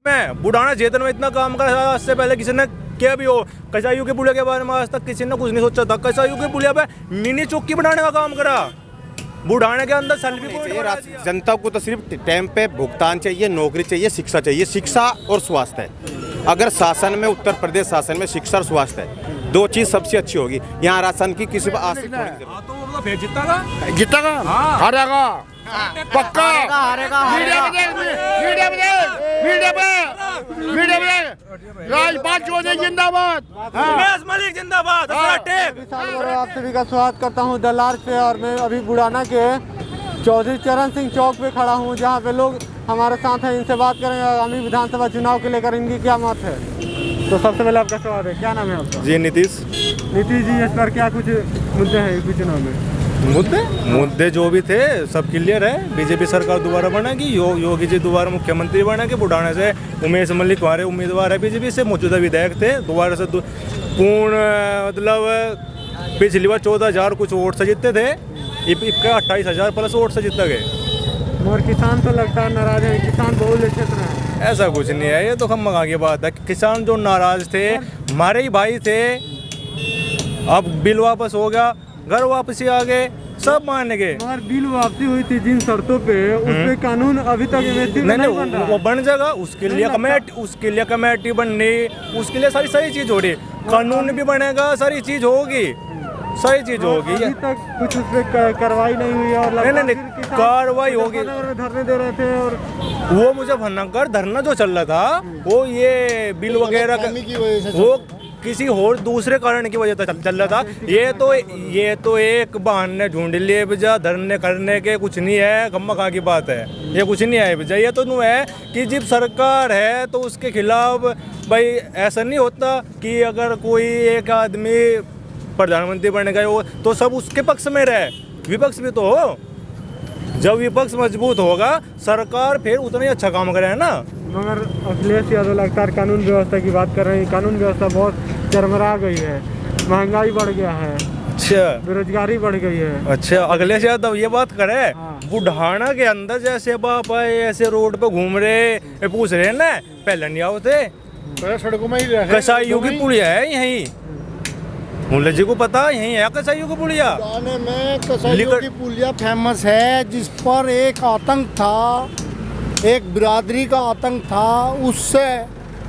मैं बुढ़ाना जेतन में इतना काम करा था, इससे पहले किसी ने क्या भी हो। कसाईयों के पुलिया के बारे में आज तक किसी ने कुछ नहीं सोचा था। कसाईयों के पुलिया पे मिनी चौकी बनाने का काम करा, बुढ़ाने के अंदर सेल्फी पॉइंट। जनता को तो सिर्फ टाइम पे भुगतान चाहिए, नौकरी चाहिए, शिक्षा चाहिए। शिक्षा और स्वास्थ्य, अगर शासन में, उत्तर प्रदेश शासन में शिक्षा और स्वास्थ्य है, दो चीज सबसे अच्छी होगी। यहाँ राशन की किसी पर आस जीतेगा, हारेगा पक्का, राजपाल जिंदाबाद, उमेश मलिक जिंदाबाद। आप सभी का स्वागत करता हूं द लार्ज पे। और मैं अभी बुढ़ाना के चौधरी चरण सिंह चौक पे खड़ा हूं, जहां पे लोग हमारे साथ हैं। इनसे बात करेंगे आगामी विधानसभा चुनाव के लेकर इनकी क्या मत है। तो सबसे पहले आपका सवाल है, क्या नाम है आपका? जी नीतीश। नीतीश जी, इस पर क्या कुछ मुद्दे हैं चुनाव में? मुद्दे जो भी थे सब क्लियर है। बीजेपी सरकार दोबारा बनेगी, योगी जी दोबारा मुख्यमंत्री बनेंगे। बुढ़ाने से उमेश मलिक हमारे उम्मीदवार है बीजेपी से। मौजूदा विधायक थे, दोबारा से पूर्ण मतलब पिछली बार 14,000 कुछ वोट से जीते थे, इनका 28,000 प्लस वोट से जीता गए। और किसान तो लगता है नाराज है, किसान बहुल्य क्षेत्र है। ऐसा कुछ नहीं है, ये तो हम मंगा की बात है। किसान जो नाराज थे, हमारे ही भाई थे, अब बिल वापस हो गया, घर वापसी आ गए, सब मान गए। मगर बिल वापसी हुई थी जिन शर्तों पे, उसपे कानून अभी तक नहीं वो बन जाएगा। उसके लिए कमेटी बननी, उसके लिए सारी चीज हो रही, कानून भी बनेगा, सारी चीज होगी। अभी तक कुछ उस पर कार्रवाई नहीं हुई और नहीं कार्रवाई होगी। धरने दे रहे थे और वो मुजफ्फरनगर धरना जो चल रहा था, वो ये बिल वगैरह का वो किसी और दूसरे कारण की वजह से चल रहा था। ये तो एक बहाने ढूंढ लिए बजा, धरने करने के कुछ नहीं है। खम्मा की बात है, ये कुछ नहीं है बजा। ये तो नु है कि जब सरकार है तो उसके खिलाफ भाई ऐसा नहीं होता कि अगर कोई एक आदमी प्रधानमंत्री बन गए हो तो सब उसके पक्ष में रहे, विपक्ष भी तो हो। जब विपक्ष मजबूत होगा सरकार फिर उतना ही अच्छा काम करे, है ना। मगर अखिलेश यादव लगातार कानून व्यवस्था की बात कर रहे हैं। कानून व्यवस्था बहुत चरमरा गई है, महंगाई बढ़ गया है, अच्छा बेरोजगारी बढ़ गई है। अच्छा अखिलेश यादव ये बात करे। हाँ। बुढ़ाना के अंदर जैसे बाप आए ऐसे रोड पे घूम रहे, पूछ रहे ना, पहले नहीं आओ थे। सड़कों में ही कसाईयों की पुलिया है यहीं, मुल्ला जी को पता यहीं है कसाईयों की पुलिया। में कसाईयों की पुलिया फेमस है, जिस पर एक आतंक था, एक बिरादरी का आतंक था।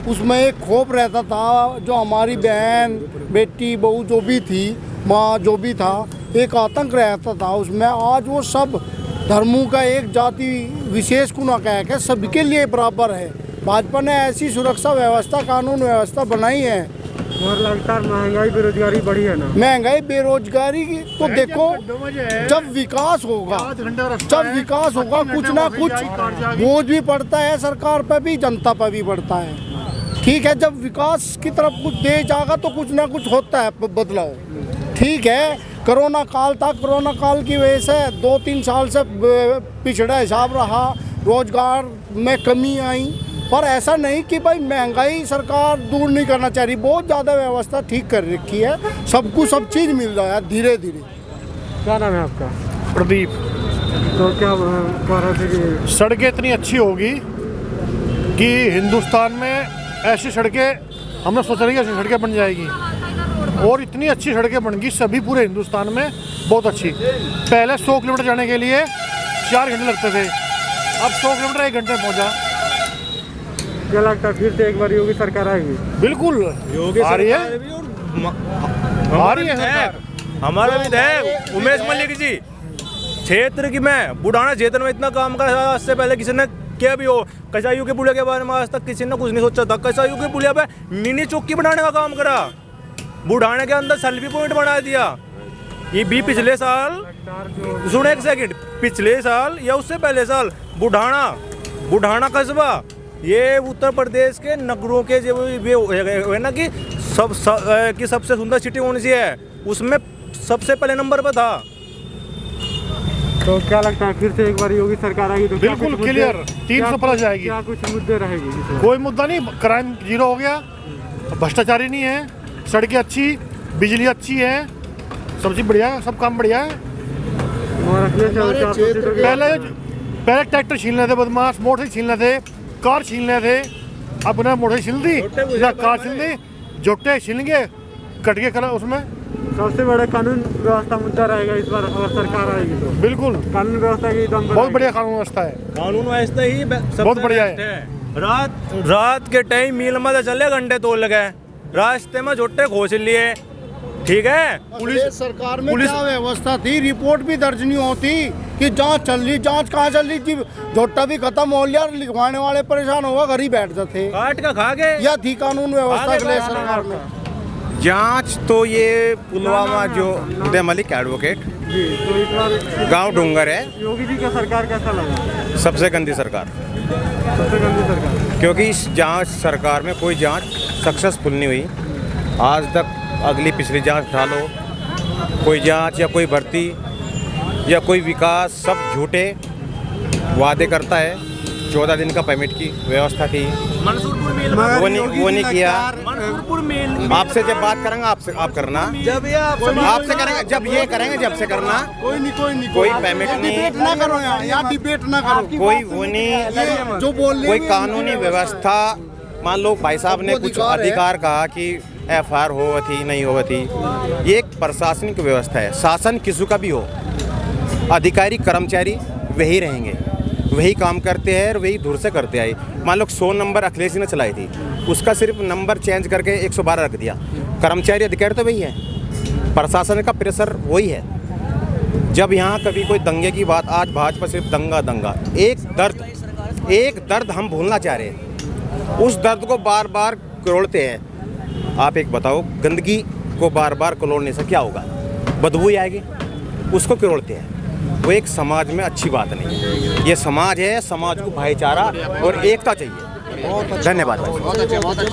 उसमें एक खौफ रहता था, जो हमारी बहन बेटी बहू जो भी थी, माँ जो भी था, एक आतंक रहता था उसमें। आज वो सब धर्मों का एक जाति विशेष को न कह के सबके लिए बराबर है। भाजपा ने ऐसी सुरक्षा व्यवस्था, कानून व्यवस्था बनाई है। और लगातार महंगाई बेरोजगारी बढ़ी है ना। महंगाई बेरोजगारी की तो देखो, जब विकास होगा कुछ ना कुछ बोझ भी पड़ता है सरकार पर भी, जनता पर भी पड़ता है। ठीक है, जब विकास की तरफ कुछ दे जाएगा तो कुछ ना कुछ होता है बदलाव। ठीक है, कोरोना काल था, कोरोना काल की वजह से 2-3 साल से पिछड़ा हिसाब रहा, रोजगार में कमी आई। पर ऐसा नहीं कि भाई महंगाई सरकार दूर नहीं करना चाह रही, बहुत ज़्यादा व्यवस्था ठीक कर रखी है, सबको सब चीज़ मिल रहा है धीरे धीरे। क्या नाम है आपका? प्रदीप। तो क्या कह रहे थे कि सड़कें इतनी अच्छी होगी कि हिंदुस्तान में ऐसी सड़कें, हमने सोचा नहीं कि ऐसी सड़कें बन जाएगी, और इतनी अच्छी सड़कें बन गई सभी पूरे हिंदुस्तान में, बहुत अच्छी। पहले 100 किलोमीटर जाने के लिए 4 घंटे लगते थे, अब 100 किलोमीटर 1 घंटे में पहुँचा। क्या लगता है फिर से एक बार योगी सरकार आएगी? बिल्कुल योगी आ रही है, आ रही है। हमारा विधायक उमेश मलिक जी क्षेत्र की मैं बुढ़ाना जेतन में इतना काम करा था, इससे पहले किसी ने क्या भी हो। कसाईयों के पुलिया के बारे में आज तक किसी ने कुछ नहीं सोचा था। कसाईयों के पुलिया पे मिनी चौकी बनाने का काम करा, बुढ़ाने के अंदर सेल्फी पॉइंट बना दिया। ये भी पिछले साल, सुनो एक सेकंड, पिछले साल या उससे पहले साल बुढ़ाना कस्बा, ये उत्तर प्रदेश के नगरों के जो है ना कि सबसे सुंदर सिटी कौन सी है, उसमें सबसे पहले नंबर पर था। तो क्या लगता है फिर से एक बार योगी सरकार आएगी तो बिल्कुल क्लियर 300 प्लस जाएगी। क्या कुछ मुद्दे रहेगी? कोई मुद्दा नहीं, क्राइम जीरो हो गया, भ्रष्टाचारी नहीं है, सड़कें अच्छी, बिजली अच्छी है, सब चीज बढ़िया है, सब काम बढ़िया है। पहले ट्रैक्टर छीन रहे थे बदमाश, मोटरसाइकिल छीन रहे थे, कार छीन रहे थे, अपने मोटे छिल दी या कार छिल दी जोटे छिलेंगे कट के कल उसमें सबसे बड़ा कानून व्यवस्था मुद्दा रहेगा इस बार अगर सरकार आएगी तो। बिल्कुल कानून व्यवस्था की दम बहुत बढ़िया कानून व्यवस्था है। कानून व्यवस्था ही बहुत बढ़िया है। रात के टाइम मील में तो चले घंटे तोल गए, रास्ते में झोटे घोंच लिए, ठीक है। पुलिस सरकार में क्या व्यवस्था थी, रिपोर्ट भी दर्ज नहीं होती कि जांच चल रही, जांच कहाँ चल रही थी, झोटा भी खत्म हो लिया, लिखवाने वाले परेशान होगा, घर ही बैठ जाते काट का खा गए। या थी कानून व्यवस्था के लिए सरकार में जांच तो ये पुलवामा जो उदय मलिक एडवोकेट जी, तो इस बार गांव डूंगर है, योगी जी का सरकार कैसा लगा? सबसे गंदी सरकार, सबसे गंदी सरकार, क्योंकि इस जांच सरकार में कोई जांच सक्सेसफुल नहीं हुई आज तक। अगली पिछली जांच उठा लो, कोई जांच या कोई भर्ती या कोई विकास, सब झूठे वादे करता है। 14 दिन का परमिट की व्यवस्था थी, मंसूरपुर मिल वो नहीं किया। मंसूरपुर मिल आपसे जब बात करेंगे आपसे आप करना, जब ये आपसे करेंगे जब ये करेंगे जब से करना। कोई पेमेंट नहीं, डिबेट ना करो यहाँ डिबेट ना करो, कोई वो नहीं, जो बोल कोई कानूनी व्यवस्था। मान लो भाई साहब ने कुछ अधिकार कहा कि एफआईआर हो थी नहीं हो थी, ये एक प्रशासनिक व्यवस्था है। शासन किसी का भी हो, अधिकारी कर्मचारी वही रहेंगे, वही काम करते हैं और वही दूर से करते आए। मान लो 100 नंबर अखिलेश जी ने चलाई थी, उसका सिर्फ नंबर चेंज करके 112 रख दिया। कर्मचारी अधिकारी तो वही है, प्रशासन का प्रेशर वही है। जब यहाँ कभी कोई दंगे की बात, आज भाजपा सिर्फ दंगा दंगा, एक दर्द हम भूलना चाह रहे हैं, उस दर्द को बार बार करोड़ते हैं। आप एक बताओ, गंदगी को बार बार करोड़ने से क्या होगा? बदबू ही आएगी, उसको करोड़ते हैं। वो एक समाज में अच्छी बात नहीं है। ये समाज है, समाज को भाईचारा और एकता चाहिए। धन्यवाद।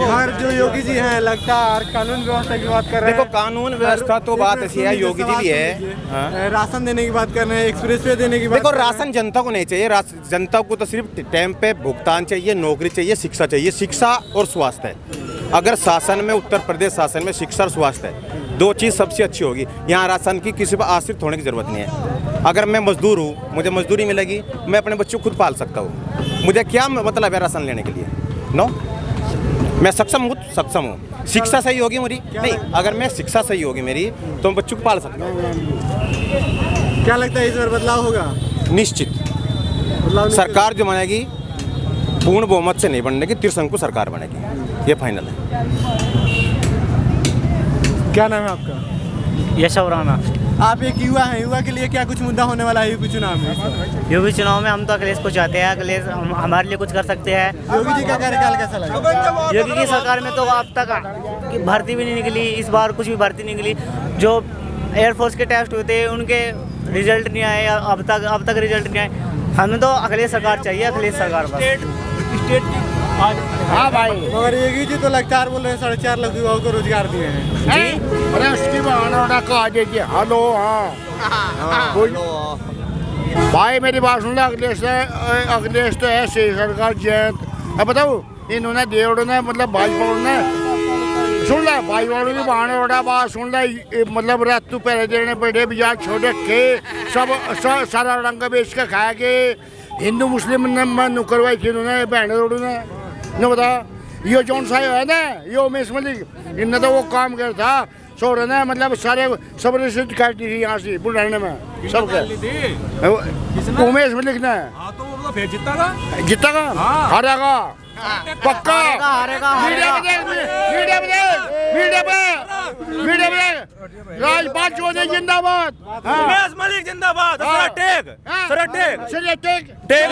हर जो योगी जी हैं लगातार कानून व्यवस्था की बात कर रहे हैं। देखो कानून व्यवस्था तो बात ऐसी है, योगी जी भी है। हाँ। राशन देने की बात कर रहे हैं, एक्सप्रेस वे देने की बात। देखो राशन जनता को नहीं चाहिए, जनता को तो सिर्फ टाइम पे भुगतान चाहिए, नौकरी चाहिए, शिक्षा चाहिए। शिक्षा और स्वास्थ्य है। अगर शासन में, उत्तर प्रदेश शासन में शिक्षा और स्वास्थ्य है, दो चीज़ सबसे अच्छी होगी। यहाँ राशन की किसी पर आश्रित होने की ज़रूरत नहीं है। अगर मैं मजदूर हूँ, मुझे मजदूरी मिलेगी, मैं अपने बच्चों को खुद पाल सकता हूँ। मुझे क्या मतलब है राशन लेने के लिए? नो, मैं सक्षम हूँ। शिक्षा सही होगी मेरी, नहीं, अगर मैं शिक्षा सही होगी मेरी तो मैं बच्चों को पाल सकता हूँ। क्या लगता है इस बार बदलाव होगा? निश्चित सरकार जो बनेगी पूर्ण बहुमत से नहीं बनने की, त्रिशंकु सरकार बनेगी, ये फाइनल है। क्या नाम है आपका? यशव राणा। आप एक युवा हैं, युवा के लिए क्या कुछ मुद्दा होने वाला है यूपी चुनाव में? यूपी चुनाव में हम तो अखिलेश को चाहते हैं, अखिलेश हमारे लिए कुछ कर सकते हैं। योगी जी का कार्यकाल कैसा लगा? योगी की सरकार में तो अब तक भर्ती भी नहीं निकली, इस बार कुछ भी भर्ती नहीं निकली। जो एयरफोर्स के टेस्ट हुए थे उनके रिजल्ट नहीं आए, अब तक रिजल्ट नहीं आए। हमें तो अखिलेश सरकार चाहिए, अखिलेश सरकार स्टेट की हाँ भाई, मगर योगी जी तो लगातार बोल रहे हैं 4.5 लाख युवाओं को रोजगार दिए हैं। जी, अरे उसकी बहाना कहा दीजिए। हेलो, हाँ भाई मेरी बात सुन लो। अखिलेश तो है सही सरकार जयंत। अब बताओ इन्होंने देवड़ ने मतलब भाजपा ने सुन ला, भाजपा की बहाने उड़ा बात सुन ला, मतलब रातू पहले देने पड़े बाजार छोड़े के सब सारा रंग बेच के खाया के हिंदू मुस्लिम ने मन करवाई थी इन्होंने बहने रोड ने न बता। ये जौन सा है ना, ये उमेश मलिक, इनने तो वो काम किया था छोड़ ना, मतलब सारे सब रिश्वत काटी थी यहाँ से बुढ़ाने में सबके। उमेश मलिक ने जीता हारेगा पक्का। मीडिया में राजपाल चौधरी जिंदाबाद, उमेश मलिक जिंदाबाद। Take take